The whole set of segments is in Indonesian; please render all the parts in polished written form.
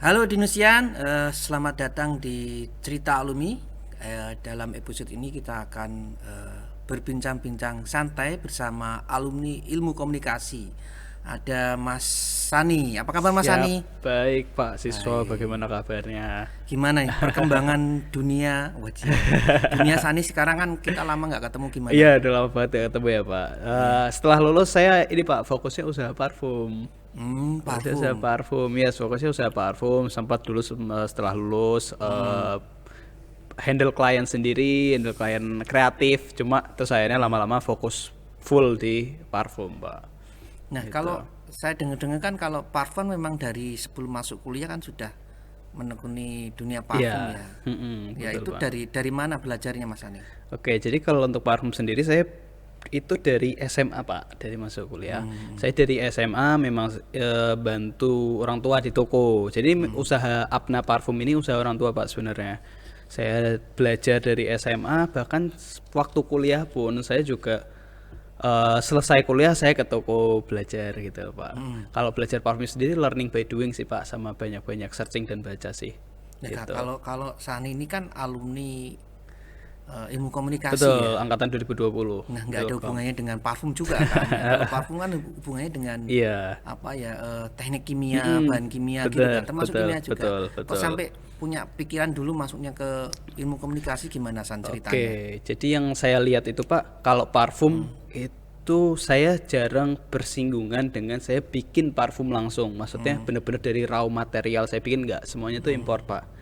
Halo Dinusian, selamat datang di Cerita Alumni. Dalam episode ini kita akan berbincang-bincang santai bersama alumni Ilmu Komunikasi. Ada Mas Sani. Apa kabar Mas Siap, Sani? baik Pak Siswa, Baik. bagaimana kabarnya? Gimana nih perkembangan dunia wajib? Dunia Sani sekarang kan kita lama nggak ketemu gimana? Iya, udah lama banget ya ketemu ya Pak. Setelah lulus saya ini Pak, fokusnya usaha parfum. Fokusnya usaha Parfum. parfum, ya fokusnya usaha parfum. Sempat dulu setelah lulus handle klien sendiri, handle klien kreatif. Cuma terus akhirnya lama-lama fokus full di parfum Pak. Nah, Gitu. kalau saya dengar-dengar kan kalau parfum memang dari sebelum masuk kuliah kan sudah menekuni dunia parfum Iya, ya. Ya betul itu Pak. dari mana belajarnya Mas Ani? Oke, jadi kalau untuk parfum sendiri saya itu dari SMA Pak, dari masuk kuliah. Saya dari SMA memang bantu orang tua di toko. Jadi usaha Apna Parfum ini usaha orang tua Pak sebenarnya. Saya belajar dari SMA, bahkan waktu kuliah pun saya juga selesai kuliah saya ke toko belajar gitu Pak. Kalau belajar parfum sendiri learning by doing sih Pak, sama banyak-banyak searching dan baca sih. Ya Gitu. kalau kalau Sani ini kan alumni ilmu komunikasi Betul, ya. angkatan 2020. Nah, nggak ada Ilkom. hubungannya dengan parfum juga kan. Ya, kalau parfum kan hubungannya dengan Iya. apa ya teknik kimia, Mm-mm. bahan kimia gitu Betul, kan. Termasuk betul, kimia juga. betul, Kok betul. sampai punya pikiran dulu masuknya ke ilmu komunikasi gimana San ceritanya? Oke, jadi yang saya lihat itu Pak, kalau parfum itu saya jarang bersinggungan dengan saya bikin parfum langsung. Maksudnya benar-benar dari raw material saya bikin, nggak semuanya itu impor Pak.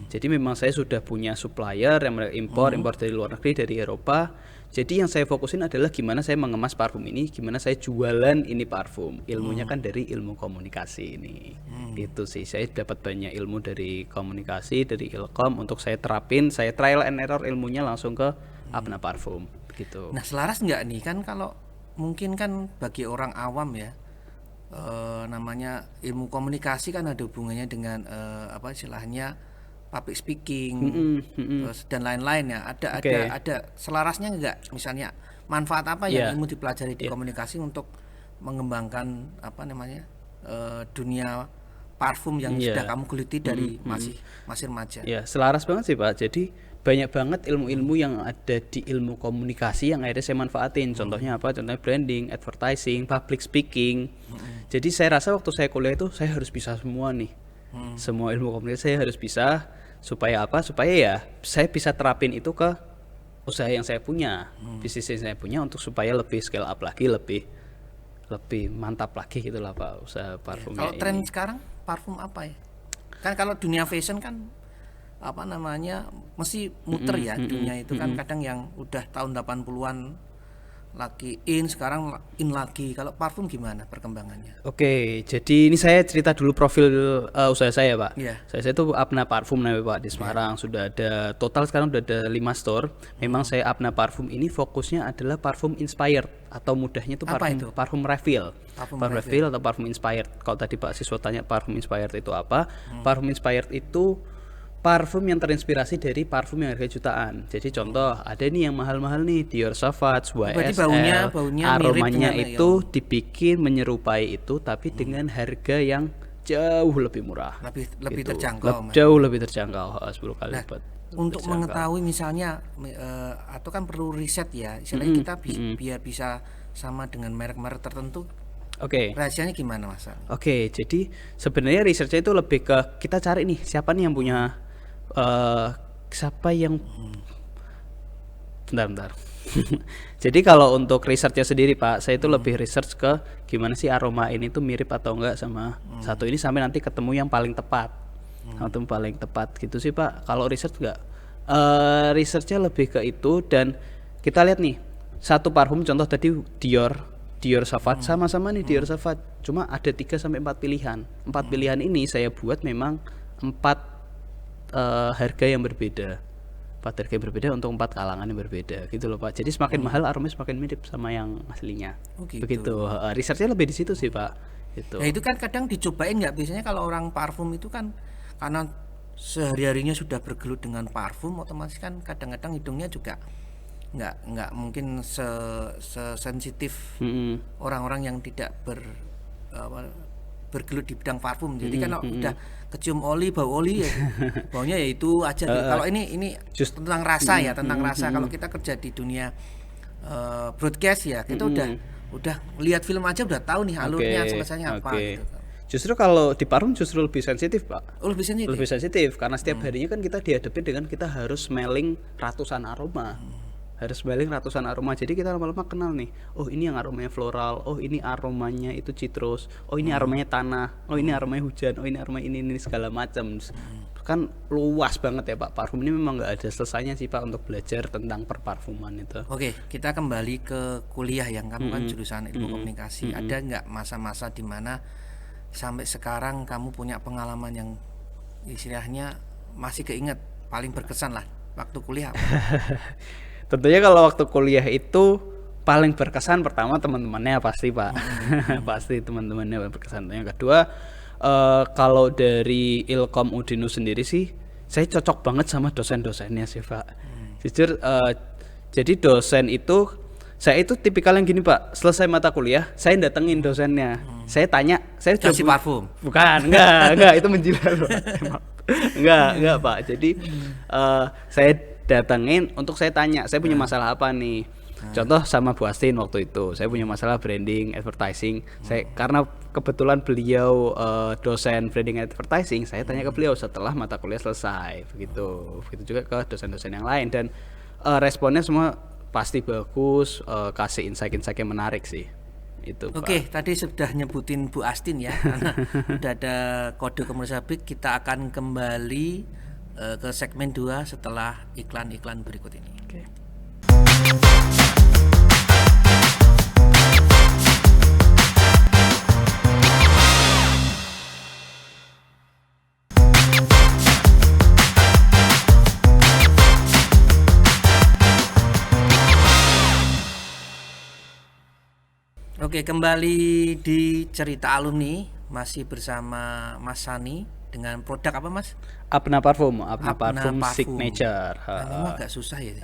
Jadi memang saya sudah punya supplier yang mereka impor dari luar negeri, dari Eropa. Jadi yang saya fokusin adalah gimana saya mengemas parfum ini, gimana saya jualan ini parfum. Ilmunya kan dari ilmu komunikasi ini. Itu sih, saya dapat banyak ilmu dari komunikasi, dari Ilkom untuk saya terapin, saya trial and error ilmunya langsung ke Apna Parfum gitu. Nah, selaras nggak nih kan kalau mungkin kan bagi orang awam ya namanya ilmu komunikasi kan ada hubungannya dengan apa istilahnya public speaking terus dan lain-lain ya. Oke. Ada selarasnya nggak? Misalnya manfaat apa yang Iya, ilmu dipelajari di iya. komunikasi untuk mengembangkan apa namanya dunia parfum yang sudah Iya. kamu geluti dari masih masih remaja. Ya, selaras banget sih Pak. Jadi banyak banget ilmu-ilmu yang ada di ilmu komunikasi yang akhirnya saya manfaatin. Contohnya apa? Contohnya branding, advertising, public speaking. Jadi saya rasa waktu saya kuliah itu saya harus bisa semua nih. Semua ilmu komunikasi saya harus bisa supaya apa? Supaya ya saya bisa terapin itu ke usaha yang saya punya, bisnis yang saya punya untuk supaya lebih scale up lagi, lebih lebih mantap lagi gitu lah Pak usaha parfumnya Kalau tren ini. sekarang parfum apa ya? Kan kalau dunia fashion kan apa namanya mesti muter ya dunia itu kan kadang yang udah tahun 80-an lagi in sekarang in lagi. Kalau parfum gimana perkembangannya? Oke, jadi ini saya cerita dulu profil usaha saya, Pak. Iya, Saya itu Apna Parfum namanya, Pak, di Semarang. Sudah ada total sekarang sudah ada 5 store. Memang saya Apna Parfum ini fokusnya adalah parfum inspired atau mudahnya itu apa parfum itu? parfum refill. Parfum Parfum refill. refill atau parfum inspired. Kalau tadi Pak siswa tanya parfum inspired itu apa? Parfum inspired itu parfum yang terinspirasi dari parfum yang harga jutaan. Jadi contoh ada nih yang mahal-mahal nih Dior Sauvage, Berarti baunya YSL, baunya mirip aromanya dengan itu dibikin menyerupai itu tapi dengan harga yang jauh lebih murah. lebih lebih Gitu. terjangkau. Jauh lebih terjangkau, 10 kali Nah, lipat untuk terjangkau. mengetahui misalnya atau kan perlu riset ya, istilahnya kita biar bisa sama dengan merek-merek tertentu, Oke. rahasianya gimana Mas? Oke, jadi sebenarnya researchnya itu lebih ke kita cari nih siapa nih yang punya siapa yang bentar. Jadi kalau untuk researchnya sendiri Pak, saya itu lebih research ke gimana sih aroma ini tuh mirip atau enggak sama satu ini sampai nanti ketemu yang paling tepat. Atau paling tepat gitu sih Pak. Kalau research enggak researchnya lebih ke itu dan kita lihat nih satu parfum contoh tadi Dior Sauvage sama-sama nih Dior Sauvage. Cuma ada 3 sampai 4 pilihan. 4 pilihan ini saya buat memang 4 harga yang berbeda. 4 harga yang berbeda untuk 4 kalangan yang berbeda gitu loh Pak. Jadi semakin mahal aromanya semakin mirip sama yang aslinya. Oh gitu. Begitu. Researchnya lebih di situ sih Pak. Gitu. Nah itu kan kadang dicobain nggak, biasanya kalau orang parfum itu kan karena sehari-harinya sudah bergelut dengan parfum, otomatis kan kadang-kadang hidungnya juga nggak mungkin sesensitif Mm-mm. orang-orang yang tidak apa, bergelut di bidang parfum. Jadi kan kalau udah kecium oli, bau oli ya baunya ya itu aja gitu. Kalau ini tentang rasa ya, tentang rasa. Kalau kita kerja di dunia broadcast ya, kita udah lihat film aja udah tahu nih alurnya selesainya apa gitu. Justru kalau di parfum justru lebih sensitif, Pak. Oh, lebih sensitif. Lebih sensitif karena setiap harinya kan kita dihadapin dengan kita harus smelling ratusan aroma. Harus smelling ratusan aroma. Jadi kita lama-lama kenal nih. Oh, ini yang aromanya floral. Oh, ini aromanya itu citrus. Oh, ini aromanya tanah. Oh, ini aromanya hujan. Oh, ini aroma ini segala macam. Kan luas banget ya, Pak. Parfum ini memang nggak ada selesainya sih, Pak, untuk belajar tentang perparfuman itu. Oke, kita kembali ke kuliah yang kamu kan jurusan ilmu komunikasi. Ada nggak masa-masa di mana sampai sekarang kamu punya pengalaman yang istilahnya masih keinget, paling berkesan lah waktu kuliah? Tentunya kalau waktu kuliah itu paling berkesan pertama teman-temannya pasti, Pak. Pasti teman-temannya berkesan. Yang kedua, kalau dari Ilkom Udinus sendiri sih saya cocok banget sama dosen-dosennya sih, Pak. Jujur, jadi dosen itu saya itu tipikal yang gini, Pak. Selesai mata kuliah, saya datengin dosennya. Saya tanya, saya kasih parfum. Bukan, enggak itu menjilat, Pak. Enggak, Pak. Jadi saya datengin untuk saya tanya, saya punya masalah apa nih? Contoh sama Bu Astin waktu itu, saya punya masalah branding, advertising. Saya karena kebetulan beliau dosen branding advertising, saya tanya ke beliau setelah mata kuliah selesai. Begitu juga ke dosen-dosen yang lain dan responnya semua pasti bagus, kasih insight-insight yang menarik sih. Itu, Oke, tadi sudah nyebutin Bu Astin ya, karena udah ada kode komunikasi. Kita akan kembali ke segmen 2 setelah iklan-iklan berikut ini. Oke. Oke, kembali di cerita alumni, masih bersama Mas Sani dengan produk apa, Mas? Apna Parfum Parfum. Signature. Ini agak susah ya.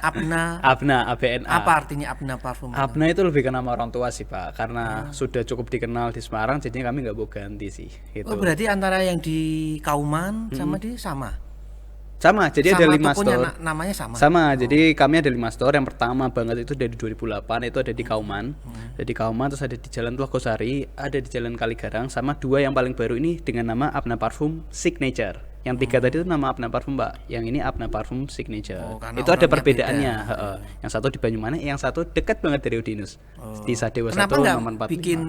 Apna ABNA. apa artinya Apna Parfum? Apna itu lebih ke nama orang tua sih, Pak, karena sudah cukup dikenal di Semarang, jadinya kami nggak mau ganti sih. Gitu. Oh, berarti antara yang di Kauman sama di sama. Sama, jadi ada 5 store. Namanya sama. Sama, jadi kami ada 5 store. Yang pertama banget itu dari 2008 itu ada di Kauman. Jadi Kauman, terus ada di Jalan Tlogosari, ada di Jalan Kaligarang, sama 2 yang paling baru ini dengan nama Apna Parfum Signature. Yang 3 tadi itu nama Apna Parfum, Mbak. Yang ini Apna Parfum Signature. Itu ada perbedaannya. Yang satu di Banyumanik, yang satu dekat banget dari Udinus. Di Sadewa 1 Kenapa nggak bikin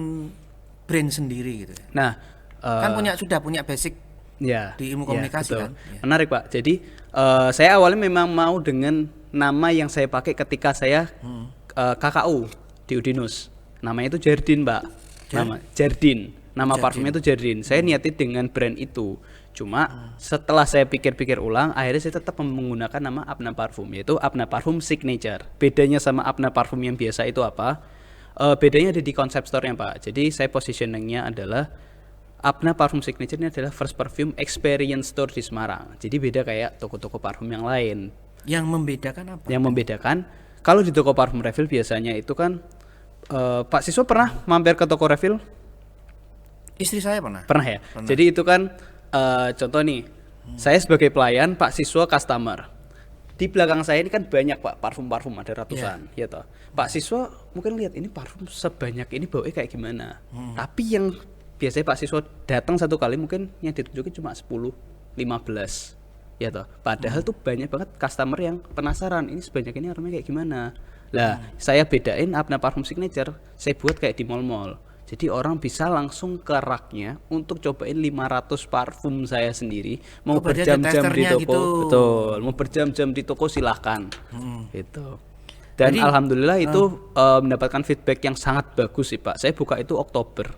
brand sendiri gitu? Nah, kan sudah punya basic ya, di ilmu komunikasi betul. kan. Ya. Menarik, Pak. Jadi saya awalnya memang mau dengan nama yang saya pakai ketika saya KKU di Udinus. Namanya itu Jardin, Pak. Jardin. Nama parfumnya itu Jardin. Saya niatin dengan brand itu. Cuma setelah saya pikir-pikir ulang, akhirnya saya tetap menggunakan nama Apna Parfum, yaitu Apna Parfum Signature. Bedanya sama Apna Parfum yang biasa itu apa? Bedanya ada di konsep store-nya, Pak. Jadi saya positioning-nya adalah Apna Parfum Signature ini adalah first perfume experience store di Semarang. Jadi beda kayak toko-toko parfum yang lain. Yang membedakan apa? Yang membedakan, kalau di toko parfum refill biasanya itu kan Pak Siswa pernah mampir ke toko refill? Istri saya pernah. Pernah ya? Pernah. Jadi itu kan contoh nih, saya sebagai pelayan, Pak Siswa customer. Di belakang saya ini kan banyak, Pak, parfum-parfum, ada ratusan, ya toh. Pak Siswa mungkin lihat ini parfum sebanyak ini baunya kayak gimana. Tapi yang biasanya Pak Siswa datang satu kali mungkin yang ditunjukin cuma 10, 15, ya toh. Padahal tuh banyak banget customer yang penasaran ini sebanyak ini aromanya kayak gimana. Lah, saya bedain Apna Parfum Signature, saya buat kayak di mall-mall. Jadi orang bisa langsung ke raknya untuk cobain 500 parfum saya sendiri. Mau berjam-jam di toko, gitu. Betul. Mau berjam-jam di toko silahkan, gitu. Dan jadi, alhamdulillah itu mendapatkan feedback yang sangat bagus sih, Pak. Saya buka itu Oktober.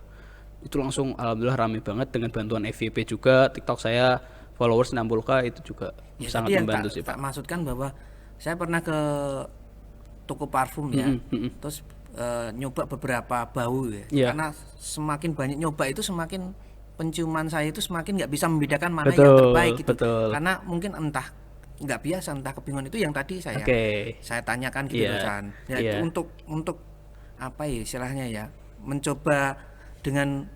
Itu langsung alhamdulillah rame banget dengan bantuan FYP juga. TikTok saya followers 60k itu juga ya, sangat membantu sih, Pak. Maksudkan bahwa saya pernah ke toko parfum ya, terus nyoba beberapa bau ya. Karena semakin banyak nyoba itu semakin penciuman saya itu semakin nggak bisa membedakan mana yang terbaik gitu. Karena mungkin entah nggak biasa, entah kebingungan itu yang tadi saya tanyakan gitu kan. Ya itu untuk apa ya istilahnya ya, mencoba dengan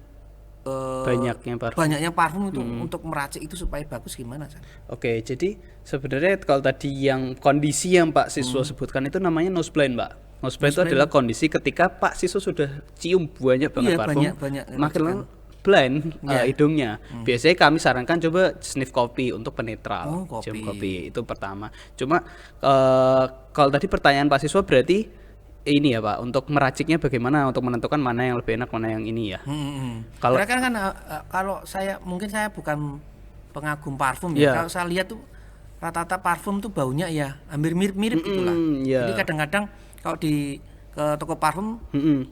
banyaknya parfum itu untuk meracik itu supaya bagus gimana, San? Oke, jadi sebenarnya kalau tadi yang kondisi yang Pak Siswa sebutkan itu namanya nose blind, Pak. Nose blind itu adalah kondisi ketika Pak Siswa sudah cium banyak banget parfum, makin lama blind hidungnya. Biasanya kami sarankan coba sniff kopi untuk penetral, cium kopi itu pertama. Cuma kalau tadi pertanyaan Pak Siswa berarti ini ya Pak, untuk meraciknya bagaimana untuk menentukan mana yang lebih enak, mana yang ini ya. Kalau kalau saya bukan pengagum parfum ya. Kalau saya lihat tuh rata-rata parfum tuh baunya ya hampir mirip-mirip gitulah. Jadi kadang-kadang kalau ke toko parfum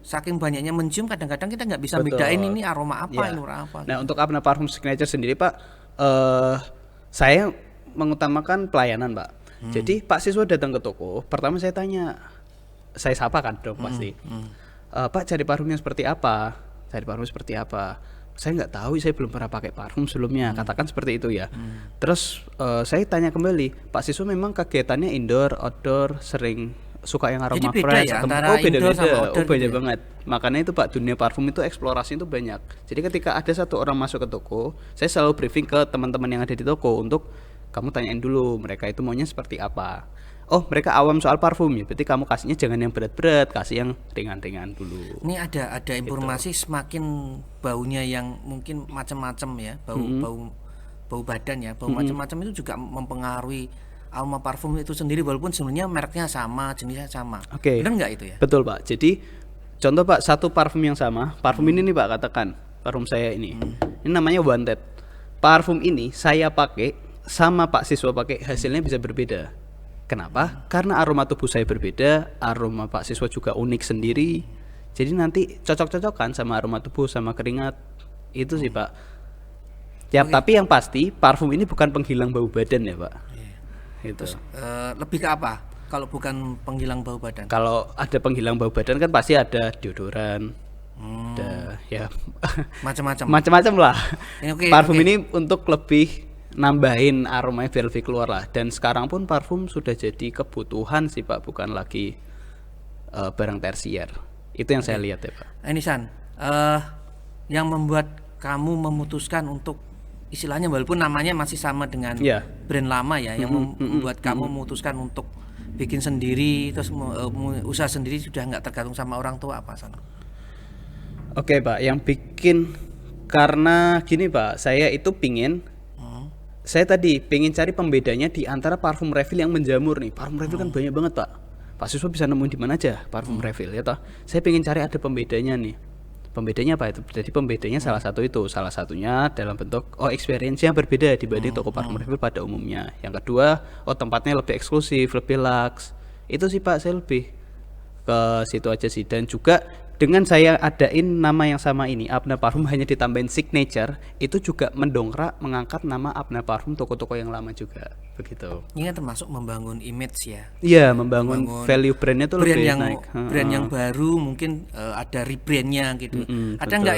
saking banyaknya mencium kadang-kadang kita nggak bisa bedain ini aroma apa, ini aroma apa. Nah, untuk Apna Parfum Signature sendiri Pak, saya mengutamakan pelayanan Pak. Jadi Pak Siswa datang ke toko, pertama saya tanya, saya sapa kan dong pasti. Pak cari parfumnya seperti apa? Saya nggak tahu, saya belum pernah pakai parfum sebelumnya, katakan seperti itu ya. Terus saya tanya kembali, Pak Siswa memang kegiatannya indoor, outdoor, sering suka yang aroma fresh ya, atau beda-beda, banyak gitu banget. Makanya itu Pak, dunia parfum itu eksplorasi itu banyak. Jadi ketika ada satu orang masuk ke toko, saya selalu briefing ke teman-teman yang ada di toko untuk kamu tanyain dulu mereka itu maunya seperti apa. Oh, mereka awam soal parfum ya, berarti kamu kasihnya jangan yang berat-berat, kasih yang ringan-ringan dulu. Ini ada informasi gitu. Semakin baunya yang mungkin macam-macam ya, bau badan ya, bau macam-macam itu juga mempengaruhi aroma parfum itu sendiri walaupun sebenarnya mereknya sama, jenisnya sama. Benar nggak itu ya? Betul Pak. Jadi contoh Pak, satu parfum yang sama, parfum ini nih Pak, katakan parfum saya ini namanya Wanted. Parfum ini saya pakai sama Pak Siswa pakai, hasilnya bisa berbeda. Kenapa? Karena aroma tubuh saya berbeda, aroma Pak Siswa juga unik sendiri. Jadi nanti cocok-cocokan sama aroma tubuh sama keringat. Itu sih Pak. Ya, tapi yang pasti parfum ini bukan penghilang bau badan ya Pak. Gitu. Terus lebih ke apa? Kalau bukan penghilang bau badan? Kalau ada penghilang bau badan kan pasti ada deodoran, ada ya macam-macam lah. Parfum ini untuk lebih nambahin aromanya biar lebih keluar lah. Dan sekarang pun parfum sudah jadi kebutuhan sih Pak, bukan lagi barang tersier. Itu yang saya lihat ya Pak. Ini San, yang membuat kamu memutuskan untuk istilahnya walaupun namanya masih sama dengan brand lama ya, yang membuat kamu memutuskan untuk bikin sendiri terus usaha sendiri sudah nggak tergantung sama orang tua, apa San? Oke Pak, yang bikin karena gini Pak, saya itu saya tadi pingin cari pembedanya di antara parfum refill yang menjamur nih. Parfum refill kan banyak banget Pak. Pak Siswa bisa nemuin di mana aja parfum refill ya toh. Saya pingin cari ada pembedanya nih. Pembedanya apa itu? Jadi pembedanya salah satunya dalam bentuk experience yang berbeda dibanding toko parfum refill pada umumnya. Yang kedua, tempatnya lebih eksklusif, lebih luxe. Itu sih Pak, saya lebih ke situ aja sih. Dan juga dengan saya adain nama yang sama ini, Apna Parfum hanya ditambahin signature, itu juga mengangkat nama Apna Parfum toko-toko yang lama juga. Begitu. Ini kan termasuk membangun image ya. Iya, membangun value brandnya tuh lebih naik. Brand yang baru mungkin ada rebrandnya gitu. Ada nggak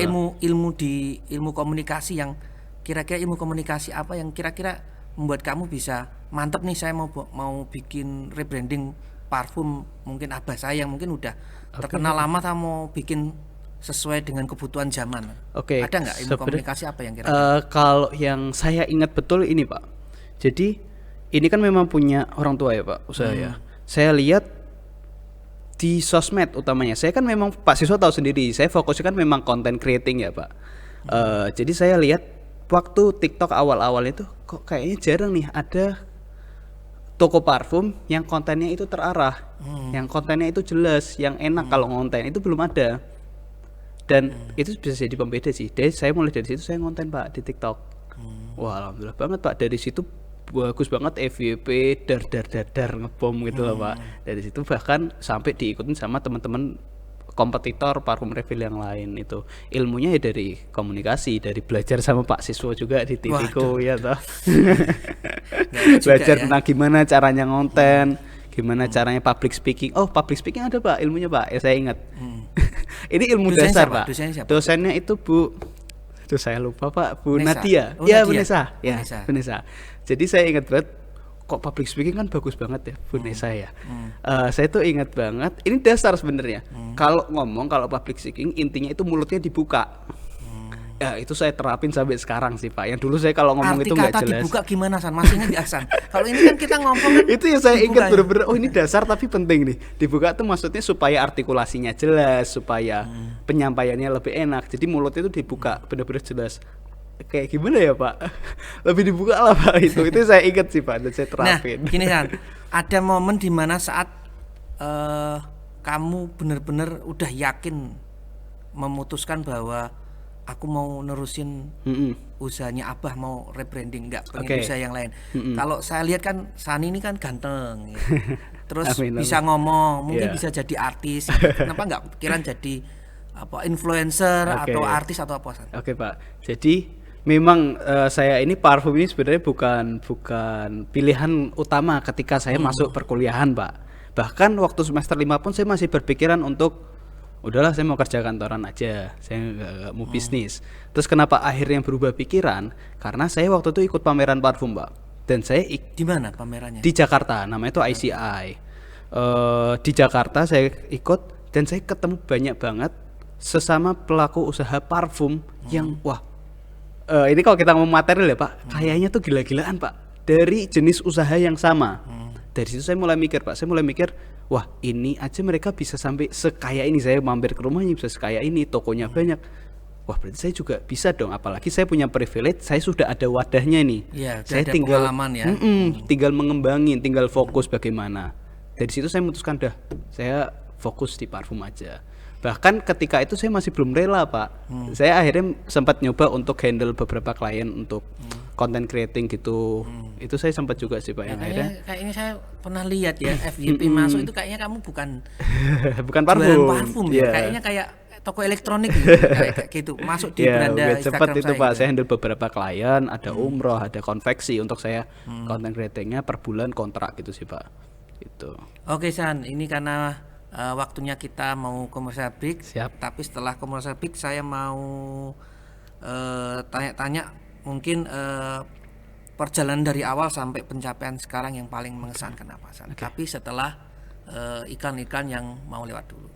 ilmu komunikasi yang kira-kira ilmu komunikasi apa yang kira-kira membuat kamu bisa mantep nih, saya mau bikin rebranding parfum, mungkin abah saya yang mungkin udah terkenal lama, sama mau bikin sesuai dengan kebutuhan zaman. Ada nggak ilmu komunikasi apa yang kira-kira? Kalau yang saya ingat betul ini Pak, jadi ini kan memang punya orang tua ya Pak usaha ya. Saya lihat di sosmed utamanya, saya kan memang Pak Siswa tahu sendiri, saya fokusnya kan memang content creating ya Pak. Jadi saya lihat waktu TikTok awal-awal itu kok kayaknya jarang nih ada toko parfum yang kontennya itu terarah, yang kontennya itu jelas, yang enak kalau ngonten itu belum ada. Dan itu bisa jadi pembeda sih. Jadi saya mulai dari situ, saya ngonten Pak di TikTok. Wah, alhamdulillah banget Pak, dari situ bagus banget FYP dar ngebom gitu loh Pak. Dari situ bahkan sampai diikutin sama teman-teman kompetitor parfum refill yang lain. Itu ilmunya ya dari komunikasi, dari belajar sama Pak Siswa juga di TVku ya toh. Belajar tentang gimana caranya ngonten, gimana caranya public speaking. Oh, public speaking ada Pak ilmunya Pak, ya saya ingat. Ini ilmu dasar Pak. Dosennya itu Itu saya lupa Pak, Bu Nadia. Bu Nesa. Ya, Bu Nesa. Jadi saya ingat banget, kok public speaking kan bagus banget ya Bu Nesa ya. Saya tuh ingat banget, ini dasar sebenarnya. Kalau public speaking intinya itu mulutnya dibuka. Ya itu saya terapin sampai sekarang sih Pak. Yang dulu saya kalau ngomong Arti itu nggak kata jelas. dibuka gimana San? Masih ingat nggak San? Kalau ini kan kita ngomong kan Itu yang saya dibuka ingat ya. bener-bener, oh ini dasar tapi penting nih. Dibuka tuh maksudnya supaya artikulasinya jelas, supaya penyampaiannya lebih enak. Jadi mulut itu dibuka bener-bener jelas. Kayak gimana ya Pak? Lebih dibuka lah Pak itu. Itu saya ingat sih Pak dan saya Nah, terapin. gini San, ada momen di mana saat kamu benar-benar udah yakin memutuskan bahwa aku mau nerusin usahanya Abah, mau rebranding, nggak pengen Oke. usaha yang lain. Kalau saya lihat kan Sani ini kan ganteng, ya. Terus Amin, bisa ngomong, mungkin Iya. bisa jadi artis. Kenapa nggak kepikiran jadi apa influencer Oke. atau artis atau apa San? Oke Pak, jadi memang saya ini parfum ini sebenarnya bukan pilihan utama ketika saya masuk perkuliahan Pak. Bahkan waktu semester 5 pun saya masih berpikiran untuk udahlah saya mau kerja kantoran aja, saya nggak mau bisnis. Terus kenapa akhirnya berubah pikiran? Karena saya waktu itu ikut pameran parfum Pak, dan saya Di mana pamerannya? di Jakarta, namanya itu ICI. Di Jakarta saya ikut dan saya ketemu banyak banget sesama pelaku usaha parfum yang wah, ini kalau kita ngomong material ya Pak, kayaknya tuh gila-gilaan Pak, dari jenis usaha yang sama. Dari situ saya mulai mikir Pak, wah ini aja mereka bisa sampai sekaya ini, saya mampir ke rumahnya bisa sekaya ini, tokonya banyak. Wah berarti saya juga bisa dong, apalagi saya punya privilege, saya sudah ada wadahnya nih. Iya, udah Saya ada tinggal pengalaman ya. tinggal mengembangin, tinggal fokus bagaimana. Dari situ saya memutuskan dah, saya fokus di parfum aja. Bahkan ketika itu saya masih belum rela Pak. Saya akhirnya sempat nyoba untuk handle beberapa klien untuk content creating gitu. Itu saya sempat juga sih Pak yang akhirnya Kayaknya saya pernah lihat ya FYP masuk itu kayaknya kamu bukan bukan jualan parfum. parfum ya. Iya. Kayak toko elektronik gitu, kayak gitu. Masuk di Iya, beranda udah cepet Instagram itu saya Pak. gitu. Saya handle beberapa klien, ada umroh, ada konveksi untuk saya content creatingnya per bulan kontrak gitu sih Pak. Itu. Oke San, ini karena waktunya kita mau commercial break. Siap. Tapi setelah commercial break saya mau tanya-tanya mungkin perjalanan dari awal sampai pencapaian sekarang yang paling mengesankan apa San? Tapi setelah iklan-iklan yang mau lewat dulu.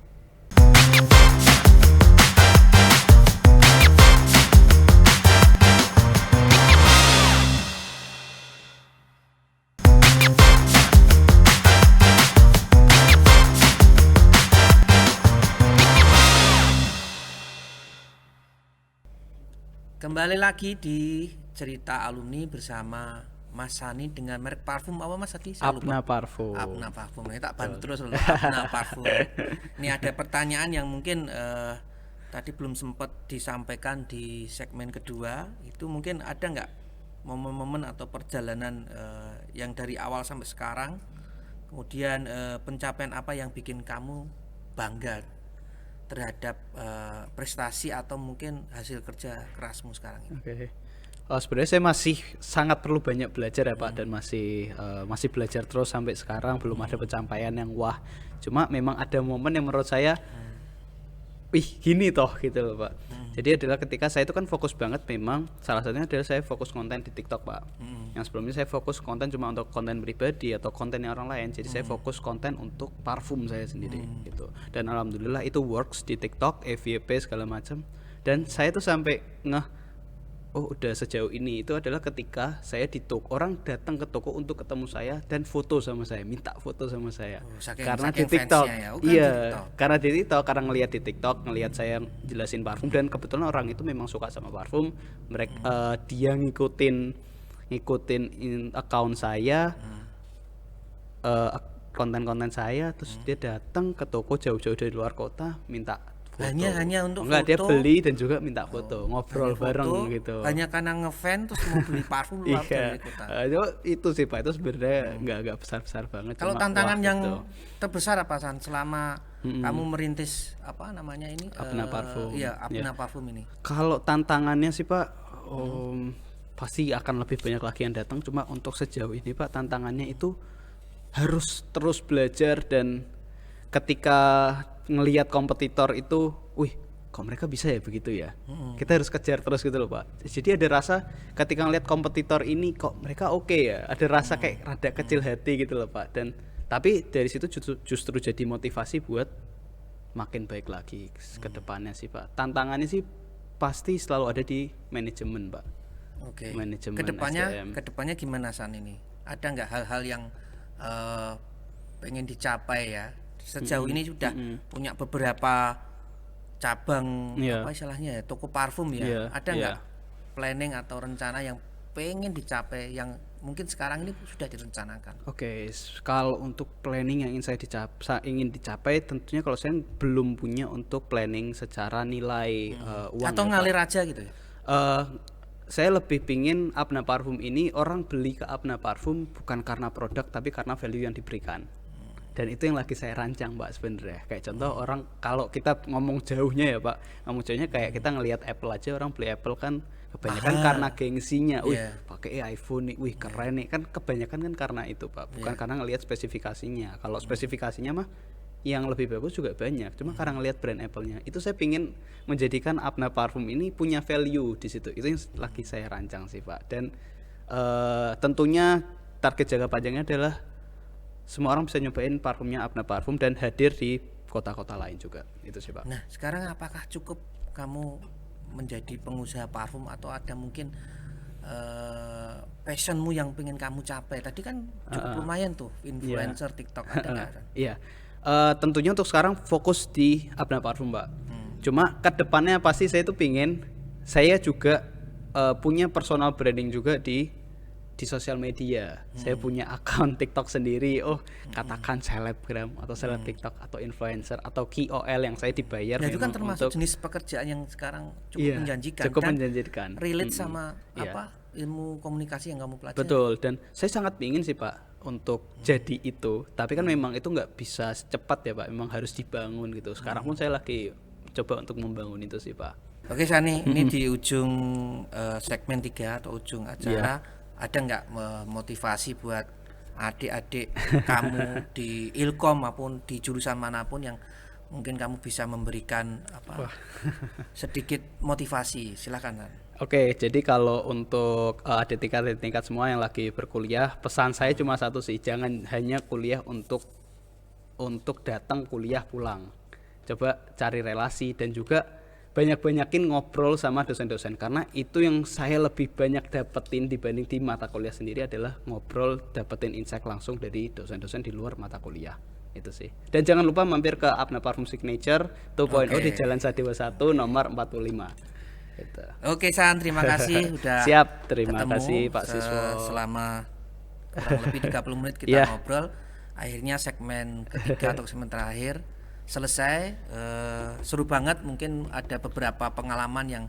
Kembali lagi di cerita alumni bersama Mas Sani dengan merek parfum apa Mas tadi? Saya lupa. Apna Parfum. Apna Parfum. Ini tak bantu terus loh. Apna Parfum. Ini ada pertanyaan yang mungkin tadi belum sempat disampaikan di segmen kedua. Itu mungkin ada nggak momen-momen atau perjalanan yang dari awal sampai sekarang, kemudian pencapaian apa yang bikin kamu bangga terhadap prestasi atau mungkin hasil kerja kerasmu sekarang ini? Oke. Sebenarnya saya masih sangat perlu banyak belajar ya Pak, dan masih belajar terus sampai sekarang, belum ada pencapaian yang wah. Cuma memang ada momen yang menurut saya wih gini toh gitu loh Pak. Jadi adalah ketika saya itu kan fokus banget, memang salah satunya adalah saya fokus konten di TikTok Pak. Yang sebelumnya saya fokus konten cuma untuk konten pribadi atau kontennya orang lain. Jadi saya fokus konten untuk parfum saya sendiri gitu. Dan alhamdulillah itu works di TikTok, FYP segala macam. Dan saya tuh sampai oh udah sejauh ini itu adalah ketika saya di toko, orang datang ke toko untuk ketemu saya dan foto sama saya, minta foto sama saya. Karena di TikTok. fansnya ya. Iya, karena di TikTok, karena ngelihat di TikTok, ngelihat saya jelasin parfum, dan kebetulan orang itu memang suka sama parfum. Mereka dia ngikutin account saya, konten-konten saya, terus dia datang ke toko jauh-jauh dari luar kota minta foto. Hanya untuk Enggak, dia foto. beli dan juga minta foto, ngobrol Hanya bareng foto, gitu. Hanya karena ngefans terus mau beli parfum luar Iya, dari kota. itu sih Pak, itu sebenarnya nggak besar-besar banget. Kalau cuma, tantangan wah, yang gitu. terbesar apa San selama kamu merintis apa namanya ini? Apna Parfum. Iya, Apna Parfum ini. Kalau tantangannya sih Pak, pasti akan lebih banyak lagi yang datang. Cuma untuk sejauh ini Pak, tantangannya itu harus terus belajar, dan ketika ngelihat kompetitor itu, wih kok mereka bisa ya begitu ya, kita harus kejar terus gitu loh Pak. Jadi ada rasa ketika ngelihat kompetitor ini kok mereka oke ya, ada rasa kayak rada kecil hati gitu loh Pak. Dan tapi dari situ justru jadi motivasi buat makin baik lagi ke depannya sih Pak. Tantangannya sih pasti selalu ada di manajemen, Pak. Oke. Manajemen SDM. Kedepannya gimana San ini? Ada nggak hal-hal yang eh, pengen dicapai ya? Sejauh ini sudah punya beberapa cabang Iya. apa istilahnya ya, toko parfum ya. Iya, Ada iya. nggak planning atau rencana yang pengen dicapai yang mungkin sekarang ini sudah direncanakan? Oke, kalau untuk planning yang ingin dicapai, tentunya kalau saya belum punya untuk planning secara nilai uang Atau ya, Pak. ngalir aja gitu ya? Eh, saya lebih pingin Apna Parfum ini orang beli ke Apna Parfum bukan karena produk tapi karena value yang diberikan. Dan itu yang lagi saya rancang, Pak, sebenarnya. Kayak contoh orang, kalau kita ngomong jauhnya ya, Pak, ngomong jauhnya kayak kita ngelihat Apple aja, orang beli Apple kan kebanyakan karena gengsinya. Wih, Iya. pakai iPhone nih, wih keren nih. Kan kebanyakan kan karena itu, Pak, bukan karena ngelihat spesifikasinya. Kalau spesifikasinya mah yang lebih bagus juga banyak, cuma karena ngelihat brand Apple-nya. Itu saya pingin menjadikan Apna Parfum ini punya value di situ. Itu yang lagi saya rancang sih, Pak. Dan tentunya target jangka panjangnya adalah semua orang bisa nyobain parfumnya Apna Parfum dan hadir di kota-kota lain juga. Itu sih, Pak. Nah, sekarang apakah cukup kamu menjadi pengusaha parfum atau ada mungkin passionmu yang pengen kamu capai? Tadi kan cukup lumayan tuh, influencer TikTok ada nggak? Iya. Tentunya untuk sekarang fokus di Apna Parfum, Mbak. Cuma ke depannya pasti saya tuh pingin saya juga punya personal branding juga di sosial media. Saya punya akun TikTok sendiri. Katakan selebgram atau seleb TikTok atau influencer atau KOL yang saya dibayar Nah, itu kan memang termasuk untuk jenis pekerjaan yang sekarang cukup Iya, menjanjikan cukup dan menjanjikan. relate sama Iya. apa ilmu komunikasi yang kamu pelajari. Betul, dan saya sangat ingin sih, Pak, untuk jadi itu. Tapi kan memang itu nggak bisa secepat ya, Pak. Memang harus dibangun gitu. Sekarang pun saya lagi coba untuk membangun itu sih, Pak. Oke Sani, ini di ujung segmen 3 atau ujung Iya. acara ada nggak motivasi buat adik-adik kamu di Ilkom maupun di jurusan manapun yang mungkin kamu bisa memberikan apa sedikit motivasi? Silakan San. Oke, jadi kalau untuk adik tingkat semua yang lagi berkuliah, pesan saya cuma satu sih, jangan hanya kuliah untuk datang kuliah pulang. Coba cari relasi dan juga banyak-banyakin ngobrol sama dosen-dosen, karena itu yang saya lebih banyak dapetin dibanding di mata kuliah sendiri adalah ngobrol, dapetin insight langsung dari dosen-dosen di luar mata kuliah. Itu sih. Dan jangan lupa mampir ke Apna Parfum Signature 2.0 di Jalan Sadewa 1 nomor 45. Gitu. Oke San, terima kasih udah Siap, terima ketemu kasih Pak Siswo. selama kurang lebih 30 menit kita Iya. ngobrol. Akhirnya segmen ketiga atau segmen terakhir selesai. Seru banget, mungkin ada beberapa pengalaman yang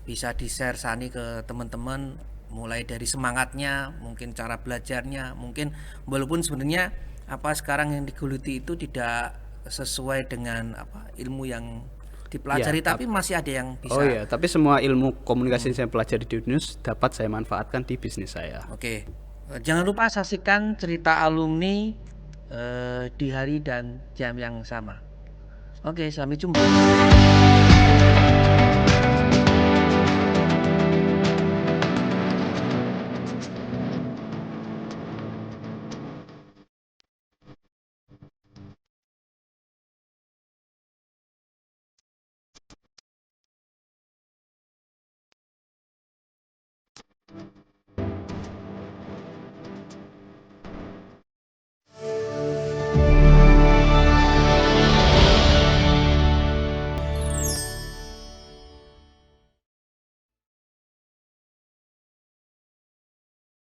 bisa di-share Sani ke teman-teman, mulai dari semangatnya, mungkin cara belajarnya, mungkin walaupun sebenarnya apa sekarang yang digeluti itu tidak sesuai dengan apa ilmu yang dipelajari, Iya, tapi masih ada yang bisa. Oh iya, tapi semua ilmu komunikasi yang saya pelajari di UNUS dapat saya manfaatkan di bisnis saya. Oke, jangan lupa saksikan cerita alumni di hari dan jam yang sama. Oke, sampai jumpa.